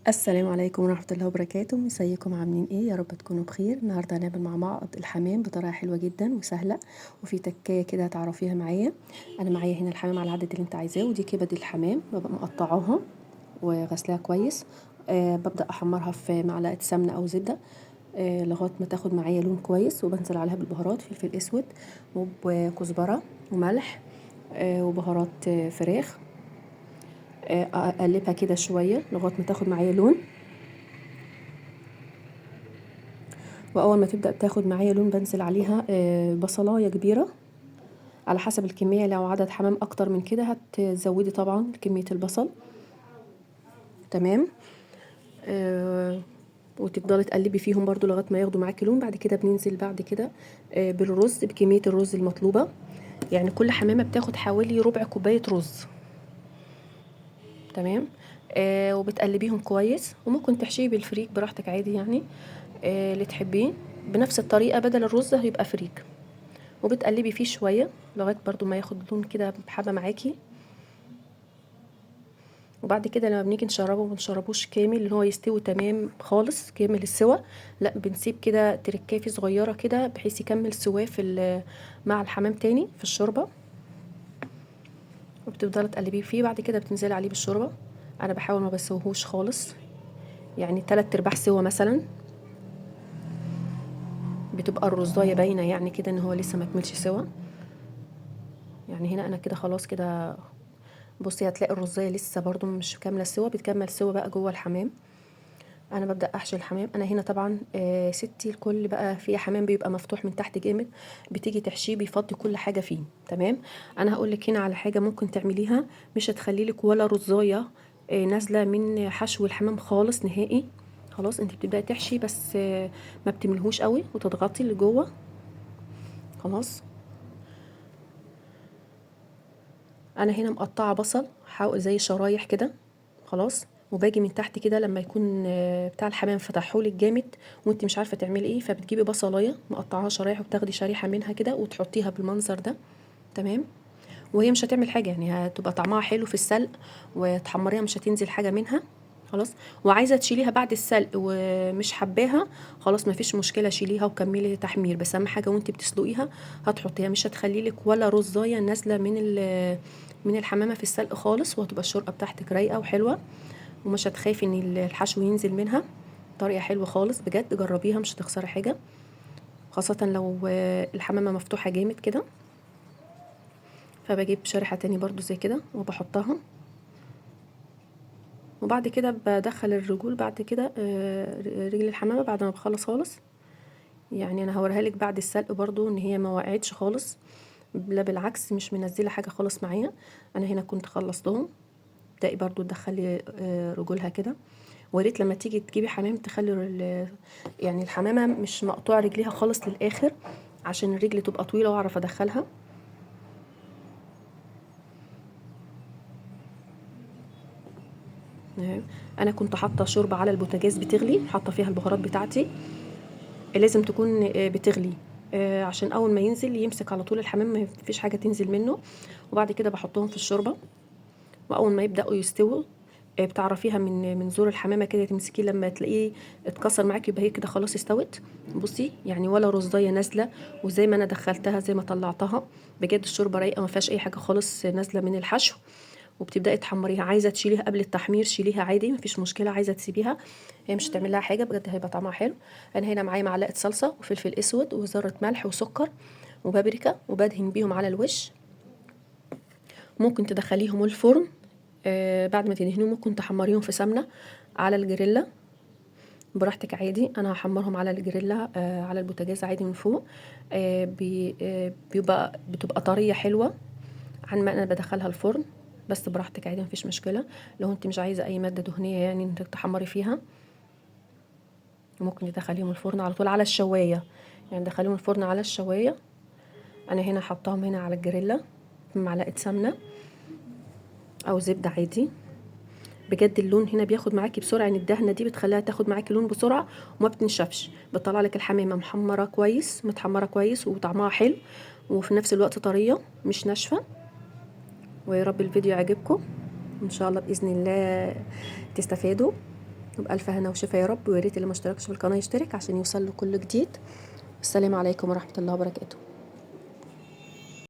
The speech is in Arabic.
السلام عليكم ورحمة الله وبركاته. ازيكم عاملين ايه؟ يا رب تكونوا بخير. النهارده هنعمل مع بعض الحمام بطريقة حلوة جدا وسهلة، وفي تكاية كده هتعرفيها معايا. انا معايا هنا الحمام على العدد اللي انت عايزاه، ودي كبد الحمام ببقى مقطعاها وغسلاها كويس. ببدأ احمرها في معلقة سمنة او زبدة لغاية ما تاخد معايا لون كويس، وبنزل عليها بالبهارات: فلفل اسود وكزبرة وملح وبهارات فراخ. اقلبها كده شوية لغاية ما تاخد معايا لون، واول ما تبدا تاخد معايا لون بنزل عليها بصلايه كبيره على حسب الكميه. لو عدد حمام اكتر من كده هتزودي طبعا كميه البصل. تمام. آه وتفضلي تقلبي فيهم برضو لغايه ما ياخدوا معاكي لون. بعد كده بننزل بعد كده بالرز بكميه الرز المطلوبه. يعني كل حمامه بتاخد حوالي ربع كوبايه رز. تمام. وبتقلبيهم كويس، وممكن تحشيه بالفريك براحتك عادي يعني اللي تحبيه. بنفس الطريقه بدل الرز هيبقى فريك، وبتقلبي فيه شويه لغايه برضو ما ياخد لون كده بحبه معاكي. وبعد كده لما بنيجي نشربه ما بنشربوش كامل اللي هو يستوي تمام خالص كامل السوا، لا بنسيب كده تركافي صغيره كده بحيث يكمل سواه مع الحمام تاني في الشوربه. وبتفضلي تقلبيه فيه. بعد كده بتنزلي عليه بالشوربه. انا بحاول ما بسويهوش خالص، يعني 3/4 سوا مثلا، بتبقى الرزايه باينه يعني كده ان هو لسه ما كملش سوا. يعني هنا انا كده خلاص كده. بصي هتلاقي الرزايه لسه برضو مش كامله السوا، بتكمل سوا بقى جوه الحمام. انا ببدا احشي الحمام. انا هنا طبعا ستي الكل بقى في حمام بيبقى مفتوح من تحت جامد، بتيجي تحشيه بيفضي كل حاجه فيه. تمام. انا هقول لك هنا على حاجه ممكن تعمليها، مش هتخلي لك ولا رزايه نازله من حشو الحمام خالص نهائي. خلاص انت بتبداي تحشي بس ما بتملهوش قوي وتضغطي اللي جوه. خلاص. انا هنا مقطعه بصل حاول زي شرايح كده. خلاص. وباجي من تحت كده لما يكون بتاع الحمام فتحولك جامد وانت مش عارفه تعملي ايه، فبتجيبي بصلايه مقطعاها شرايح وبتاخدي شريحه منها كده وتحطيها بالمنظر ده. تمام. وهي مش هتعمل حاجه، يعني هتبقى طعمها حلو في السلق، وتحمريها مش هتنزل حاجه منها. خلاص. وعايزه تشيليها بعد السلق ومش حباها، خلاص مفيش مشكله، شيليها وكملي تحمير. بس اهم حاجه وانت بتسلقيها هتحطيها، مش هتخلي لك ولا رزايه نازله من الحمامه في السلق خالص، وهتبقى الشوربه بتاعتك رايقه وحلوه، ومش هتخافي ان الحشو ينزل منها. طريقه حلوه خالص بجد، جربيها مش هتخسري حاجه، خاصه لو الحمامه مفتوحه جامد كده. فبجيب شريحه تاني برضو زي كده وبحطها. وبعد كده بدخل الرجول بعد كده رجل الحمامه بعد ما بخلص خالص. يعني انا هوريها لك بعد السلق برضو ان هي ما وقعتش خالص، لا بالعكس مش منزله حاجه خالص معايا. انا هنا كنت خلصتهم. تبدأي برضو تدخلي رجولها كده. وريت لما تيجي تجيبي حمام تخلي يعني الحمامه مش مقطوع رجليها خالص للاخر، عشان الرجل تبقى طويله واعرف ادخلها. انا كنت حاطه شوربه على البوتاجاز بتغلي، حاطه فيها البهارات بتاعتي، لازم تكون بتغلي عشان اول ما ينزل يمسك على طول الحمام، ما فيش حاجه تنزل منه. وبعد كده بحطهم في الشوربه، واول ما يبداوا يستووا بتعرفيها من زور الحمامه كده، تمسكيه لما تلاقيه اتكسر معاكي يبقى هي كده خلاص استوت. بصي يعني ولا رزايه نازله، وزي ما انا دخلتها زي ما طلعتها بجد الشوربه رايقه ما فيهاش اي حاجه خالص نازله من الحشو. وبتبداي تحمريها، عايزه تشيليها قبل التحمير شيليها عادي مفيش مشكله، عايزه تسيبيها هي مش هتعمل لها حاجه بجد، هيبقى طعمها حلو. انا هنا معايا معلقه صلصه وفلفل اسود وذره ملح وسكر وبابريكا، وبدهن بيهم على الوش. ممكن تدخليهم الفرن بعد ما تدهنيهم ممكن تحمريهم في سمنه على الجريلا براحتك عادي. انا هحمرهم على الجريلا على البوتاجاز عادي من فوق. بتبقى طريه حلوه عن ما انا بدخلها الفرن. بس براحتك عادي مفيش مشكله، لو انت مش عايزه اي ماده دهنيه يعني انت تحمري فيها ممكن تدخليهم الفرن على طول على الشوايه، يعني دخليهم الفرن على الشوايه. انا هنا حطاهم هنا على الجريلا بمعلقه سمنه او زبده عادي. بجد اللون هنا بياخد معاكي بسرعه، يعني الدهنه دي بتخليها تاخد معاكي لون بسرعه وما بتنشفش، بتطلع لك الحمامه محمره كويس متحمره كويس وطعمها حلو، وفي نفس الوقت طريه مش ناشفه. ويا رب الفيديو يعجبكم ان شاء الله باذن الله تستفادوا. وبألف هنا وشفا يا رب. ويا ريت اللي ما اشتركش في القناه يشترك عشان يوصل له كل جديد. السلام عليكم ورحمه الله وبركاته.